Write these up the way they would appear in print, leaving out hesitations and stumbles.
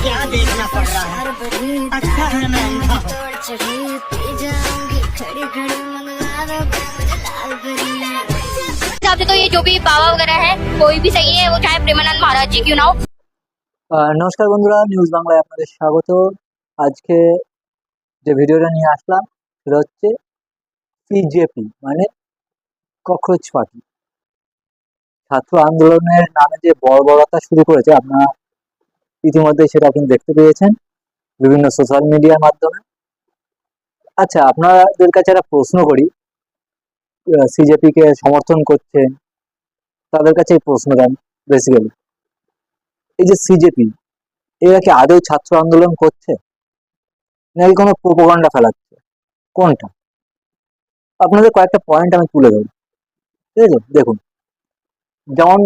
क्या देखना पड़ रहा है? अच्छा है मैं अंधा हूं। हिसाब से तो ये जो भी बाबा वगैरह है कोई भी सही है, वो चाहे प्रेमानंद महाराज जी क्यों ना हो। নমস্কার বন্ধুরা, নিউজ বাংলায় আপনাদের স্বাগত। আজকে যে ভিডিওটা নিয়ে আসলাম সেটা হচ্ছে সিজেপি মানে ককরোচ পার্টি। ছাত্র আন্দোলনের নামে যে বর্বরতা শুরু করেছে আপনারা ইতিমধ্যে সেটা কিন্তু দেখতে পেয়েছেন বিভিন্ন সোশ্যাল মিডিয়ার মাধ্যমে। আচ্ছা, আপনাদের কাছে একটা প্রশ্ন করি, সিজেপি কে সমর্থন করছেন তাদের কাছে এই প্রশ্নটা বেসিক্যালি, এই যে সিজেপি এরা কি আদৌ ছাত্র আন্দোলন করছে নাকি কোনো প্রোপাগান্ডা ফেলাচ্ছে, কোনটা? আপনাদের কয়েকটা পয়েন্ট আমি তুলে ধরি, ঠিক আছে? দেখুন, যেমন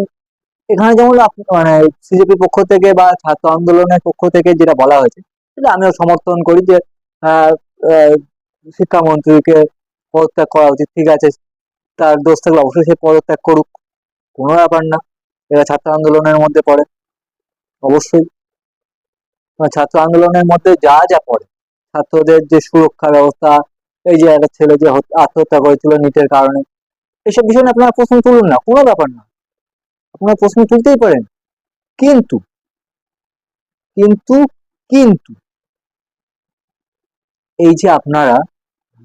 এখানে যেমন মানে সিজেপির পক্ষ থেকে বা ছাত্র আন্দোলনের পক্ষ থেকে যেটা বলা হয়েছে সেটা আমিও সমর্থন করি যে আহ, আহ, শিক্ষামন্ত্রীকে পদত্যাগ করা উচিত। ঠিক আছে, তার দোষ থাকলে অবশ্যই সে পদত্যাগ করুক, কোনো ব্যাপার না, এরা ছাত্র আন্দোলনের মধ্যে পড়ে অবশ্যই। ছাত্র আন্দোলনের মধ্যে যা যা পড়ে, ছাত্রদের যে সুরক্ষা ব্যবস্থা, এই যে একটা ছেলে যে আত্মহত্যা করেছিল নিটের কারণে, এসব বিষয় নিয়ে আপনারা প্রশ্ন তুলুন না, কোনো ব্যাপার না, আপনারা প্রশ্ন তুলতেই পারেন। কিন্তু কিন্তু কিন্তু এই যে আপনারা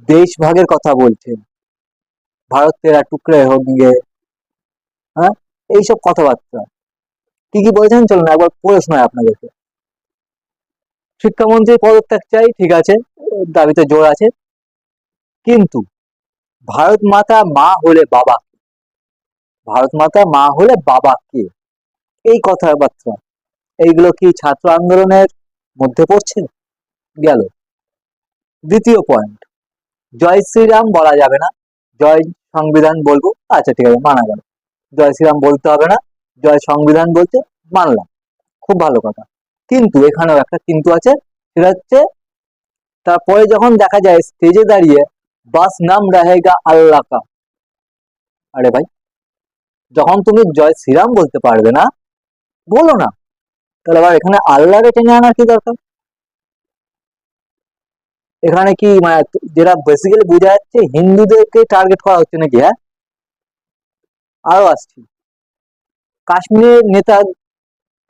দেশ ভাগের কথা বলছেন, ভারত তেরা টুকরে হোগে, হ্যাঁ, এইসব কথাবার্তা কি কি বলেছেন চলুন একবার পড়ে শোনায় আপনাদেরকে। শিক্ষামন্ত্রী পদত্যাগ চাই, ঠিক আছে, দাবিতে জোর আছে, কিন্তু ভারত মাতা মা হলে বাবা, ভারত মাতা মা হলে বাবা কে, এই কথাবার্তা এইগুলো কি ছাত্র আন্দোলনের মধ্যে পড়ছে? গেল দ্বিতীয় পয়েন্ট, জয় শ্রীরাম বলা যাবে না, জয় সংবিধান বলবো, আচ্ছা ঠিক আছে, মানা গেল। জয় শ্রীরাম বলতে হবে না, জয় সংবিধান বলতে মানলাম, খুব ভালো কথা। কিন্তু এখানেও একটা কিন্তু আছে, সেটা হচ্ছে তারপরে যখন দেখা যায় স্টেজে দাঁড়িয়ে বাস নাম রাহেগা আল্লাহ কা, আরে ভাই, যখন তুমি জয় শ্রীরাম বলতে পারবে না, বলো না, তাহলে আবার এখানে আল্লাহরে টেনে আনার কি দরকার? এখানে কি মানে যেটা বেসিক্যালি বোঝা যাচ্ছে হিন্দুদেরকে টার্গেট করা হচ্ছে নাকি? হ্যাঁ, আরো আসছি, কাশ্মীরের নেতা,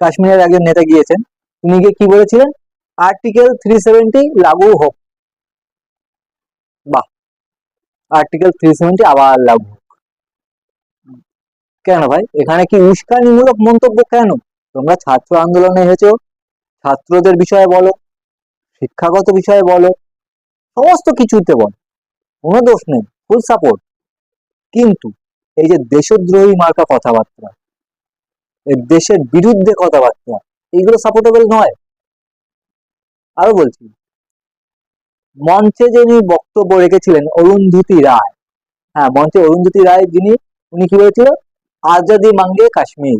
কাশ্মীরের একজন নেতা গিয়েছেন, তিনি গিয়ে কি বলেছিলেন? আর্টিকেল 370 লাগু হোক। বাহ, আর্টিকেল 370 আবার লাগু হোক কেন ভাই? এখানে কি উস্কানিমূলক মন্তব্য কেন? তোমরা ছাত্র আন্দোলনে এসেছো, ছাত্রদের বিষয়ে বলো, শিক্ষাগত বিষয়ে বলো, সমস্ত কিছুতে বলো, কোনো দোষ নেই, ফুল সাপোর্ট। কিন্তু এই যে দেশদ্রোহী মার্কা কথাবার্তা, এই দেশের বিরুদ্ধে কথাবার্তা, এইগুলো সাপোর্টেবল নয়। আরো বলছি, মঞ্চে যিনি বক্তব্য রেখেছিলেন অরুন্ধতী রায়, হ্যাঁ মঞ্চে অরুন্ধতী রায় যিনি, উনি কি বলেছিল? আজাদি মাঙ্গে কাশ্মীর।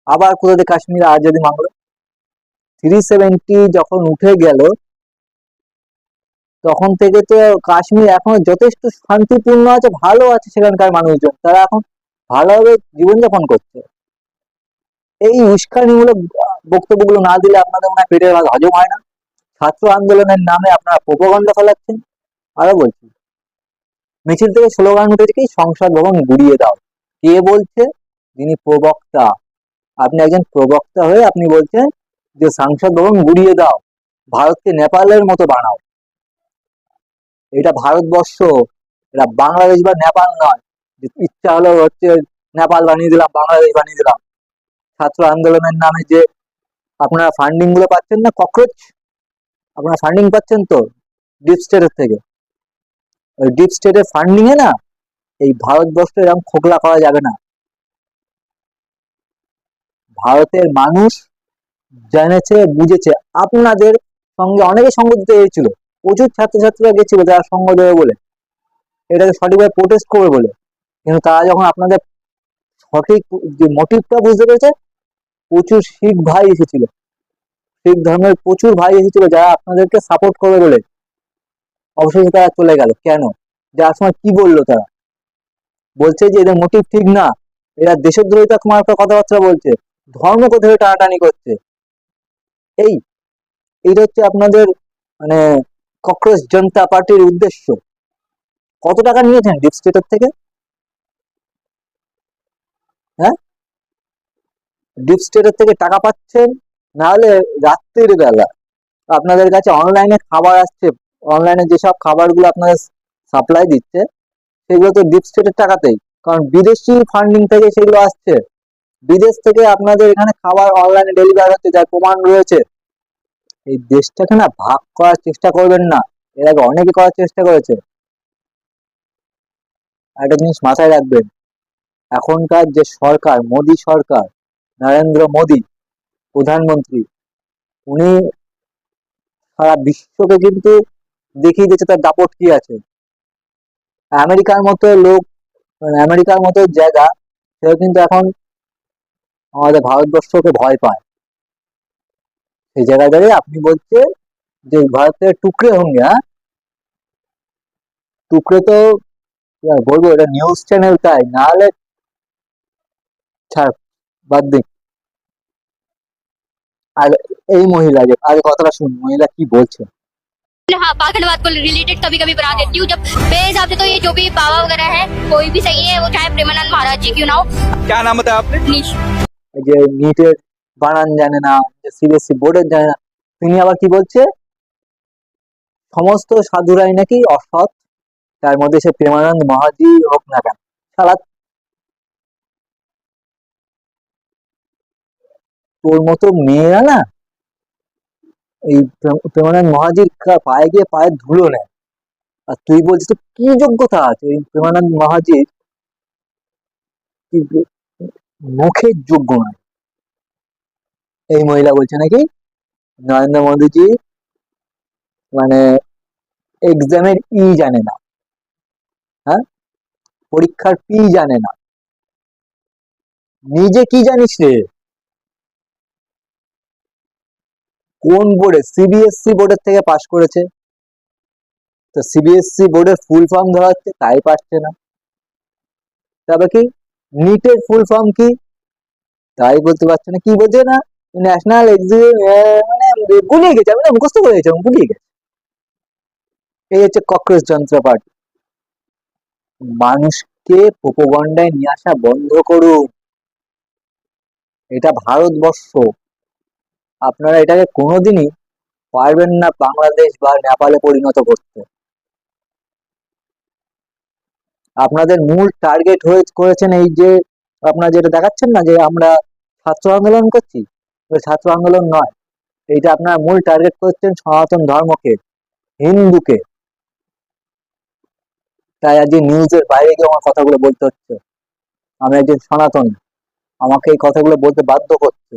আবার কোথা থেকে কাশ্মীর আজাদি মাংলো? 370 যখন উঠে গেল তখন থেকে তো কাশ্মীর এখন যথেষ্ট শান্তিপূর্ণ আছে, ভালো আছে, সেখানকার মানুষজন তারা এখন ভালোভাবে জীবনযাপন করছে। এই উস্কানিমূলক বক্তব্যগুলো না দিলে আপনাদের মনে হয় পেটের ভাত হজম হয় না। ছাত্র আন্দোলনের নামে আপনারা প্রোপাগান্ডা ফেলাচ্ছেন। আরো বলছি, মিছিল থেকে স্লোগান উঠেছে কি সংসদ ভবন গুড়িয়ে দাও। কে বলছে? যিনি প্রবক্তা, আপনি একজন প্রবক্তা হয়ে আপনি বলছেন যে সংসদ ভবন গুড়িয়ে দাও, ভারতকে নেপালের মতো বানাও। এটা ভারতবর্ষ, এটা বাংলাদেশ বা নেপাল নয়। ইচ্ছা হলো হচ্ছে নেপাল বানিয়ে দিলাম, বাংলাদেশ বানিয়ে দিলাম। ছাত্র আন্দোলনের নামে যে আপনারা ফান্ডিং গুলো পাচ্ছেন না, ককরোচ, আপনারা ফান্ডিং পাচ্ছেন তো ডিপ স্টেটের থেকে, ওই ডিপ স্টেটের ফান্ডিং এ না এই ভারতবর্ষ এরকম খোকলা করা যাবে না। ভারতের মানুষ জেনেছে বুঝেছে, আপনাদের সঙ্গে অনেকে সঙ্গ দিতে এসেছিল, প্রচুর ছাত্রছাত্রীরা গেছিল যারা সঙ্গ দেবে বলে, এটাকে সঠিকভাবে প্রোটেস্ট করবে বলে, কিন্তু তারা যখন আপনাদের সঠিক যে মোটিভটা বুঝতে পেরেছে, প্রচুর শিখ ভাই এসেছিল, শিখ ধর্মের প্রচুর ভাই এসেছিল যারা আপনাদেরকে সাপোর্ট করবে বলে, অবশেষে তারা চলে গেল কেন? যার সময় কি বললো তারা? বলছে যে এদের মোটিভ ঠিক না, এরা দেশদ্রোহিতা তোমার একটা কথাবার্তা বলছে, ধর্ম কোথায় টানাটানি করছে। এই এইটা হচ্ছে আপনাদের মানে ককরোচ জনতা পার্টির উদ্দেশ্য। কত টাকা নিয়েছেন ডিপ স্টেটের থেকে? হ্যাঁ, ডিপ স্টেটের থেকে টাকা পাচ্ছেন, না হলে রাত্রির বেলা আপনাদের কাছে অনলাইনে খাবার আসছে, অনলাইনে যেসব খাবারগুলো আপনাদের সাপ্লাই দিচ্ছে সেগুলো তো ডিপ স্টেটের টাকাতেই, কারণ বিদেশি ফান্ডিং থেকে সেগুলো আসছে। বিদেশ থেকে আপনাদের এখানে খাবার অনলাইনে ডেলিভার হচ্ছে, যার প্রমাণ রয়েছে। এই দেশটাকে না ভাগ করার চেষ্টা করবেন না, এর আগে অনেকে করার চেষ্টা করেছে। একটা জিনিস মাথায় রাখবেন, এখনকার যে সরকার, মোদী সরকার, নরেন্দ্র মোদী প্রধানমন্ত্রী, উনি সারা বিশ্বকে কিন্তু দেখিয়ে দিয়েছে তার দাপট কি আছে। আমেরিকার মতো লোক, মানে আমেরিকার মতো জায়গা, সেও কিন্তু এখন আমাদের ভারতবর্ষকে ভয় পায়। সেই জায়গায় দাঁড়িয়ে আপনি বলছেন যে ভারতের টুকরে হোঙ্গে, হ্যাঁ টুকরে তো কি আর বলবো, এটা নিউজ চ্যানেল তাই, না হলে ছাড়, বাদ দিন। আর এই মহিলা যে আগে কথাটা শুন, মহিলা কি বলছে। हाँ, पाखंडवाद को रिलेटेड कभी कभी बना देती हूँ। जब मेरे हिसाब से तो ये जो भी बाबा वगैरह है कोई भी सही है, वो चाहे प्रेमानंद महाराज जी क्यों ना हो। क्या नाम बताया आपने? नीश। এই যে নিটের বানান জানে না, সিবিএসসি বোর্ডের জানে না, তিনি আবার কি বলছে, সমস্ত সাধুরাই নাকি অসৎ, তার মধ্যে সে প্রেমানন্দ মহাজি হোক না কেন। শালা, তোর মতো মেয়েরা না এই প্রেমানন্দ মহাজির পায়ে গিয়ে পায়ের ধুলো নেয়, আর তুই বলছিস তো কি যোগ্যতা আছে এই প্রেমানন্দ মহাজির, কি মুখের যোগ্য নয়। এই মহিলা বলছে নাকি নরেন্দ্র মোদীজি মানে এক্সামের জানে না, হ্যাঁ পরীক্ষার জানে না। নিজে কি জানিস রে? কোন বোর্ডে? সিবিএসসি বোর্ডের থেকে পাশ করেছে, তো সিবিএসসি বোর্ডের ফুল ফর্ম ধরা হচ্ছে, তাই পারছে না। তবে কি নিটের ফুল ফর্ম কি, তাই বলতে পারছে না। কি বলছে না, ন্যাশনাল মানে গুলিয়ে গেছে, আমি না মুখস্থ করে গেছি, গুলিয়ে গেছে। এই হচ্ছে ককরোচ যন্ত্র পার্টি। মানুষকে প্রোপাগান্ডায় নিয়ে আসা বন্ধ করুন। এটা ভারতবর্ষ, আপনারা এটাকে কোনোদিনই পারবেন না বাংলাদেশ বা নেপালে পরিণত করতে। আপনাদের মূল টার্গেট করেছেন এই যে আপনারা যেটা দেখাচ্ছেন না যে আমরা ছাত্র আন্দোলন করছি, ওই ছাত্র আন্দোলন নয়, এইটা আপনারা মূল টার্গেট করছেন সনাতন ধর্মকে, হিন্দুকে। তাই আজকে নিউজের বাইরে গিয়ে আমার কথাগুলো বলতে হচ্ছে। আমি একজন সনাতনী, আমাকে এই কথাগুলো বলতে বাধ্য করছে।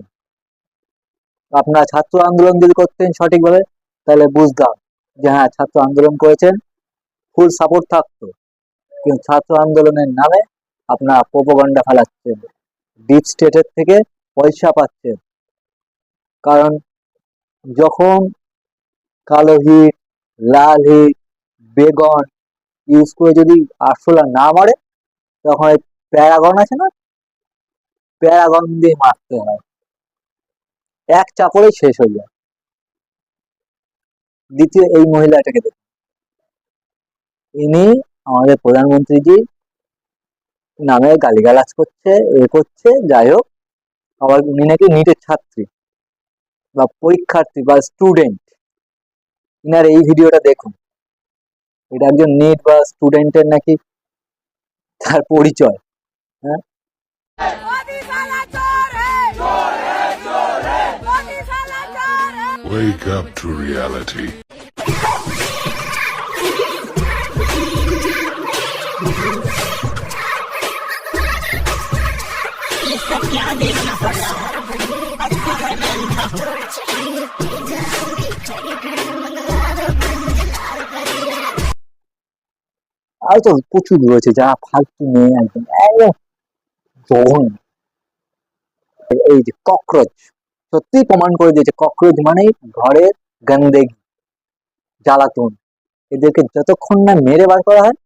আপনারা ছাত্র আন্দোলন যদি করতেন সঠিকভাবে, তাহলে বুঝতাম যে হ্যাঁ ছাত্র আন্দোলন করেছেন, ফুল সাপোর্ট থাকতো। কিন্তু ছাত্র আন্দোলনের নামে আপনারা প্রোপাগান্ডা ফেলাচ্ছেন, ডিপ স্টেটের থেকে পয়সা পাচ্ছেন। কারণ যখন কালো হিট, লাল হিট, বেগন ইউজ করে যদি আরশোলা না মারে, তখন ওই প্যারাগন আছে না, প্যারাগন দিয়ে মারতে হয়, এক চাপড়েই শেষ হয়ে যায়। দ্বিতীয় এই মহিলাটাকে দেখুন, ইনি আমাদের প্রধানমন্ত্রীজি নামে গালিগালাজ করছে, করছে, যাই হোক। আবার উনি নাকি নিটের ছাত্রী বা পরীক্ষার্থী বা স্টুডেন্ট। ইনার এই ভিডিওটা দেখুন, এটা একজন নিট বা স্টুডেন্টের নাকি তার পরিচয়। হ্যাঁ, मोदी साला चोर है चोर है चोर है मोदी साला चोर है Wake up to reality. আর তো প্রচুর রয়েছে যারা ফালতু মেয়ে, একদম একদম জঘন্য। এই যে ককরোচ, সত্যি প্রমাণ করে দিয়েছে ককরোচ মানে ঘরের গন্দেগি, জ্বালাতন। এদেরকে যতক্ষণ না মেরে বার করা হয়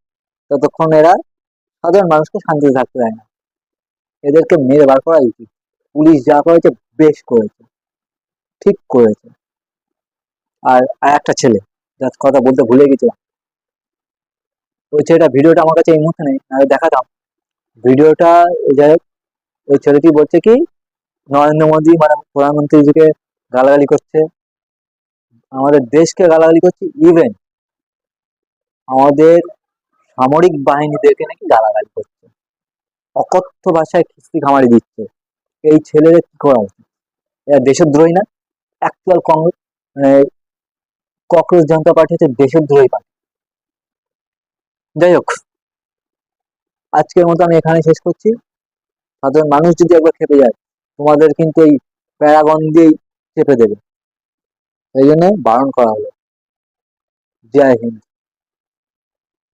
ততক্ষণ এরা সাধারণ মানুষকে শান্তিতে থাকতে দেয় না। এদেরকে মেরে বার করা উচিত। পুলিশ যা করেছে বেশ করেছে, ঠিক করেছে। আর একটা ছেলে যার কথা বলতে ভুলে গেছিলাম, ওই ছেলেটা ভিডিওটা আমার কাছে এই মুহূর্তে নেই, নাহলে দেখাতাম ভিডিওটা। যাই হোক, ওই ছেলেটি বলছে কি নরেন্দ্র মোদী মানে প্রধানমন্ত্রীজিকে গালাগালি করছে, আমাদের দেশকে গালাগালি করছে, ইভেন আমাদের সামরিক বাহিনীদেরকে নাকি গালাগালি করছে, অকথ্য ভাষায় খিস্তি খামারি দিচ্ছে। এই ছেলেদের কি করা উচিত? এরা দেশদ্রোহী না? অ্যাকচুয়াল কংগ্রেস মানে ককরোচ জনতা পার্টি হচ্ছে দেশদ্রোহী পার্টি। যাই হোক, আজকের মতো আমি এখানে শেষ করছি। সাধারণ মানুষ যদি একবার খেপে যায়, তোমাদের কিন্তু এই প্যারাগন দিয়েই চেপে দেবে, এই জন্য বারণ করা হলো। জয় হিন্দ।